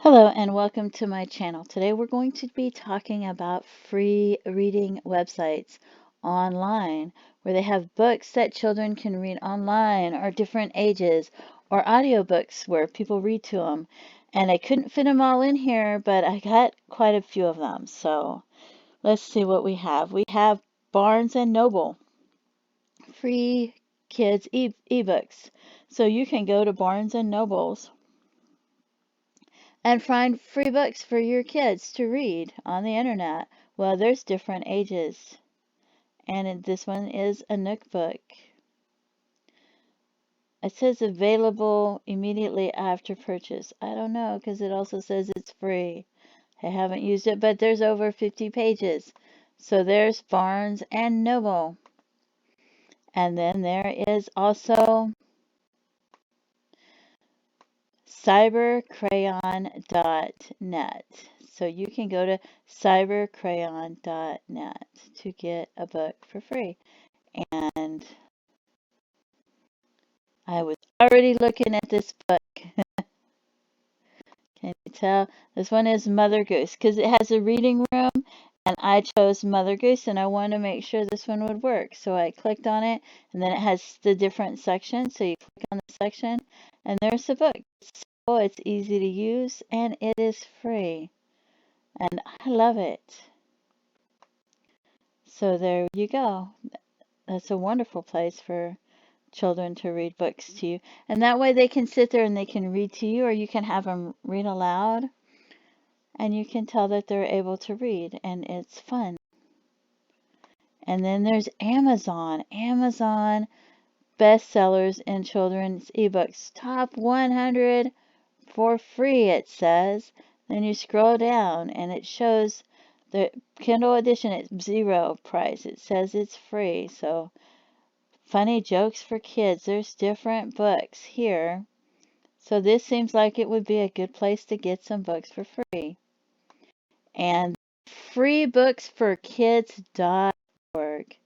Hello and welcome to my channel. Today we're going to be talking about free reading websites online where they have books that children can read online or different ages or audiobooks where people read to them. And I couldn't fit them all in here, but I got quite a few of them. So let's see what we have. We have Barnes and Noble, free kids ebooks. So you can go to Barnes and Nobles and find free books for your kids to read on the internet. Well, there's different ages, and this one is a Nook book. It says available immediately after purchase. I don't know because it also says it's free. I haven't used it, but there's over 50 pages. So there's Barnes and Noble. And then there is also cybercrayon.net. So you can go to cybercrayon.net to get a book for free. And I was already looking at this book. Can you tell? This one is Mother Goose because it has a reading room, and I chose Mother Goose, and I wanted to make sure this one would work. So I clicked on it, and then it has the different sections. So you click on the section, and there's the book. So it's easy to use, and it is free. And I love it. So there you go. That's a wonderful place for children to read books to you. And that way they can sit there and they can read to you, or you can have them read aloud, and you can tell that they're able to read, and it's fun. And then there's Amazon. Amazon bestsellers in children's ebooks. Top 100 for free, it says. Then you scroll down and it shows the Kindle edition at zero price. It says it's free. So funny jokes for kids. There's different books here. So this seems like it would be a good place to get some books for free. And freebooksforkids.org.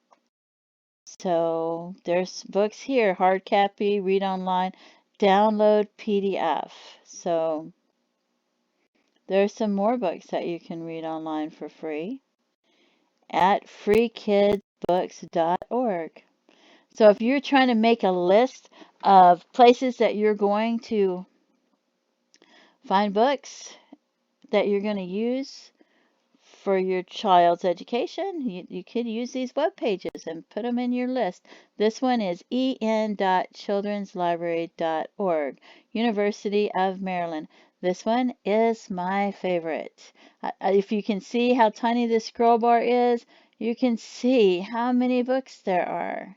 So there's books here, hard copy, read online, download PDF. So there's some more books that you can read online for free at freekidsbooks.org. So if you're trying to make a list of places that you're going to find books that you're going to use for your child's education, you could use these web pages and put them in your list. This one is en.childrenslibrary.org, University of Maryland. This one is my favorite. If you can see how tiny this scroll bar is, you can see how many books there are.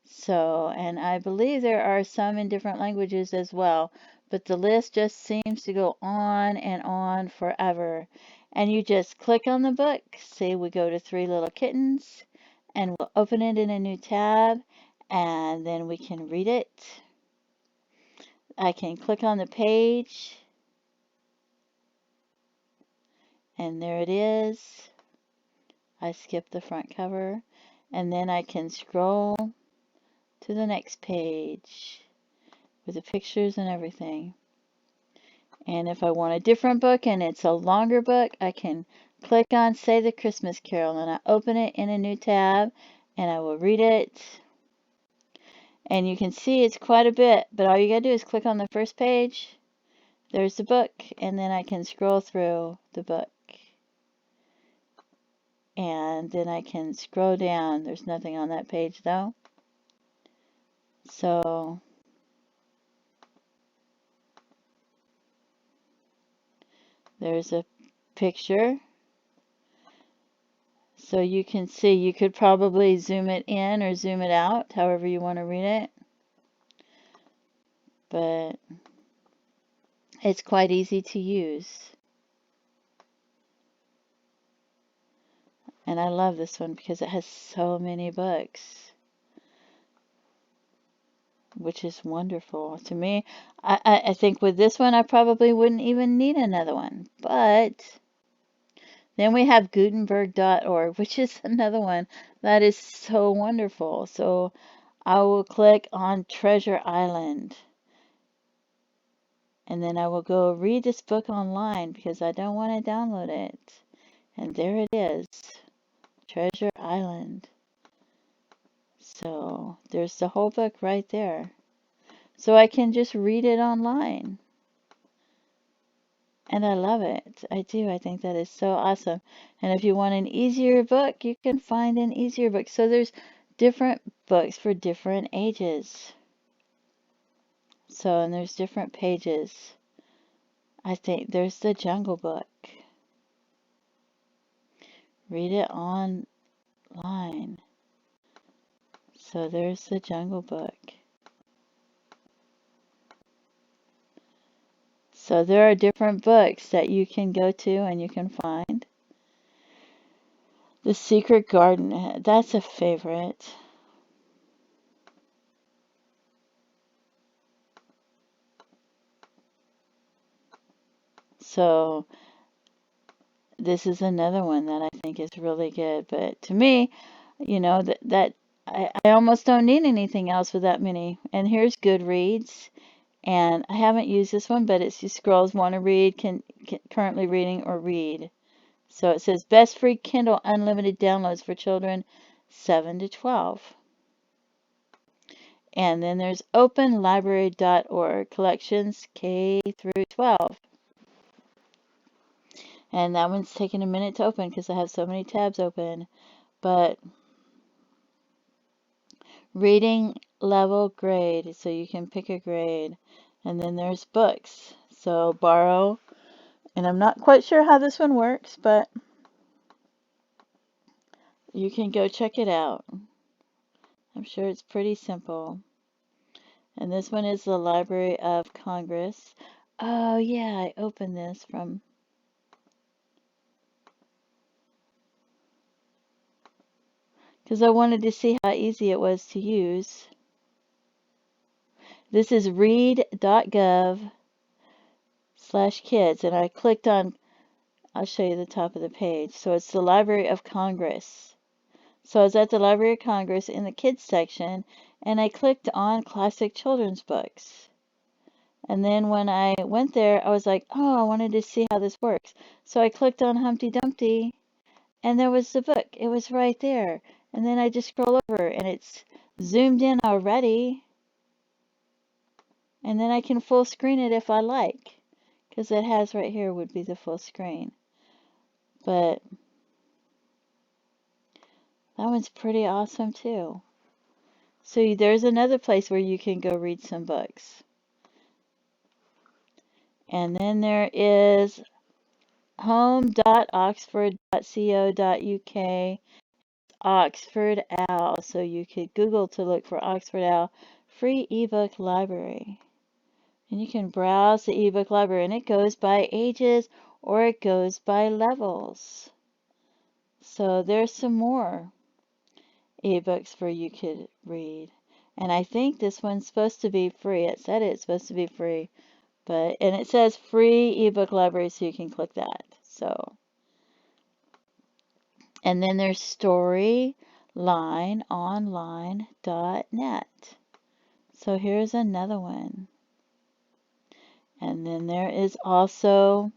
So, and I believe there are some in different languages as well, but the list just seems to go on and on forever. And you just click on the book. Say we go to Three Little Kittens, and we'll open it in a new tab, and then we can read it. I can click on the page, and there it is. I skip the front cover, and then I can scroll to the next page with the pictures and everything. And if I want a different book and it's a longer book, I can click on Say the Christmas Carol, and I open it in a new tab, and I will read it. And you can see it's quite a bit, but all you gotta do is click on the first page. There's the book, and then I can scroll through the book. And then I can scroll down. There's nothing on that page though. So there's a picture. So you can see, you could probably zoom it in or zoom it out, however you want to read it. But it's quite easy to use. And I love this one because it has so many books, which is wonderful. To me, I think with this one, I probably wouldn't even need another one. But then we have Gutenberg.org, which is another one that is so wonderful. So I will click on Treasure Island. And then I will go read this book online because I don't want to download it. And there it is, Treasure Island. So there's the whole book right there. So I can just read it online. And I love it. I do. I think that is so awesome. And if you want an easier book, you can find an easier book. So there's different books for different ages. So, and there's different pages. I think there's the Jungle Book. Read it online. So there's the Jungle Book. So there are different books that you can go to and you can find. The Secret Garden, that's a favorite. So this is another one that I think is really good. But to me, you know, I almost don't need anything else with that many. And here's Goodreads. And I haven't used this one, but it's just scrolls, want to read, currently reading, or read. So it says best free Kindle unlimited downloads for children 7 to 12. And then there's openlibrary.org, collections K through 12. And that one's taking a minute to open because I have so many tabs open. But reading level grade, so you can pick a grade. And then there's books. So borrow. And I'm not quite sure how this one works, but you can go check it out. I'm sure it's pretty simple. And this one is the Library of Congress. Oh yeah, I opened this from... because I wanted to see how easy it was to use. This is read.gov/kids, and I clicked on, I'll show you the top of the page. So it's the Library of Congress. So I was at the Library of Congress in the kids section, and I clicked on classic children's books. And then when I went there, I was like, oh, I wanted to see how this works. So I clicked on Humpty Dumpty, and there was the book. It was right there. And then I just scroll over, and it's zoomed in already. And then I can full screen it if I like, because it has right here would be the full screen. But that one's pretty awesome too. So there's another place where you can go read some books. And then there is home.oxford.co.uk, Oxford Owl. So you could Google to look for Oxford Owl free ebook library. And you can browse the ebook library, and it goes by ages or it goes by levels. So there's some more ebooks for you could read. And I think this one's supposed to be free. It said it's supposed to be free. And it says free ebook library, so you can click that. So, and then there's storylineonline.net. So here's another one. And then there is also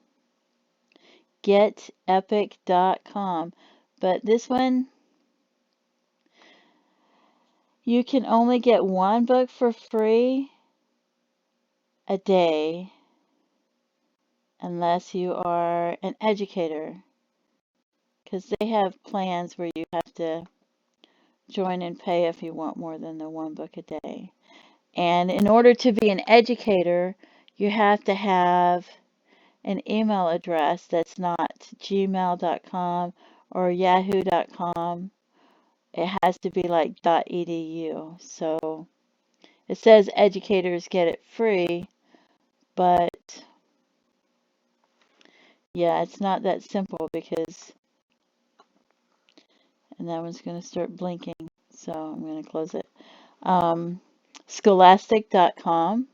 getepic.com. But this one, you can only get one book for free a day unless you are an educator, because they have plans where you have to join and pay if you want more than the one book a day. And in order to be an educator, you have to have an email address that's not gmail.com or yahoo.com. It has to be like .edu. So it says educators get it free, but yeah, it's not that simple because, and that one's going to start blinking, so I'm going to close it. Scholastic.com,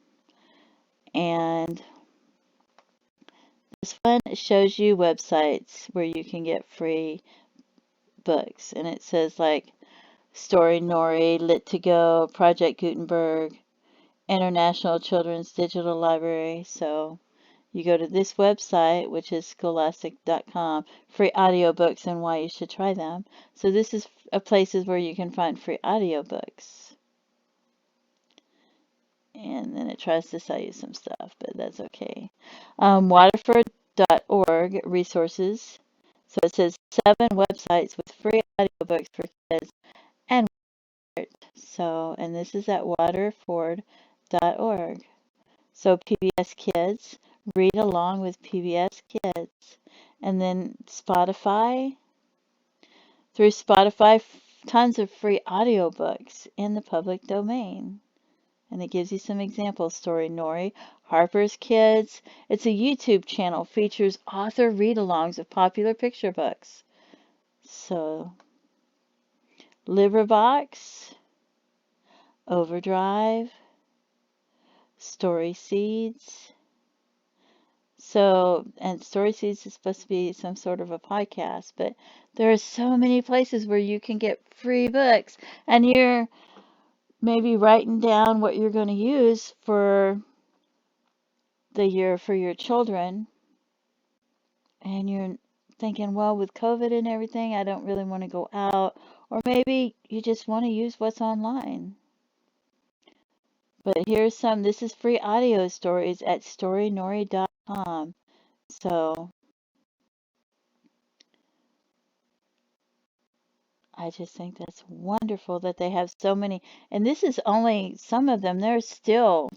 and this one shows you websites where you can get free books, and it says like Story Nori, Lit to Go, Project Gutenberg, International Children's Digital Library. So you go to this website, which is scholastic.com, free audiobooks and why you should try them. So this is a places where you can find free audiobooks. And then it tries to sell you some stuff, but that's okay. Waterford.org resources. So it says 7 websites with free audiobooks for kids and so, and this is at waterford.org. So PBS Kids, read along with PBS Kids. And then Spotify, through Spotify, tons of free audiobooks in the public domain. And it gives you some examples. Story Nori, Harper's Kids. It's a YouTube channel, features author read-alongs of popular picture books. So, LibriVox, Overdrive, Story Seeds. So, and Story Seeds is supposed to be some sort of a podcast, but there are so many places where you can get free books, and you're maybe writing down what you're going to use for the year for your children, and you're thinking, well, with COVID and everything, I don't really want to go out, or maybe you just want to use what's online. But here's some, this is free audio stories at storynori.com. So I just think that's wonderful that they have so many. And this is only some of them. There's still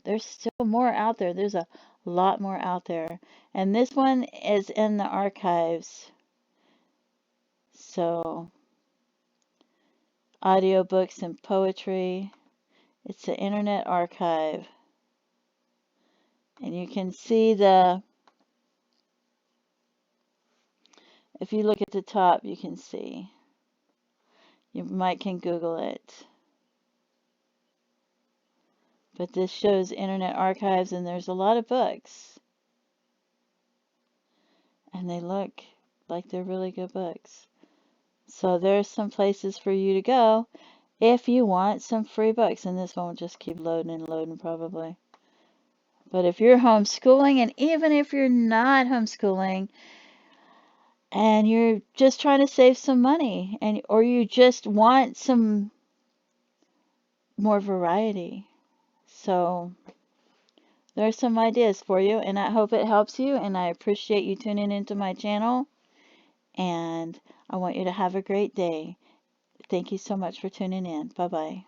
more out there. There's a lot more out there. And this one is in the archives. So audiobooks and poetry. It's the Internet Archive. And you can see if you look at the top, you can see. You might can Google it. But this shows Internet Archives, and there's a lot of books. And they look like they're really good books. So there's some places for you to go if you want some free books. And this one will just keep loading and loading probably. But if you're homeschooling, and even if you're not homeschooling, and you're just trying to save some money, or you just want some more variety. So there's some ideas for you, and I hope it helps you, and I appreciate you tuning into my channel, and I want you to have a great day. Thank you so much for tuning in. Bye-bye.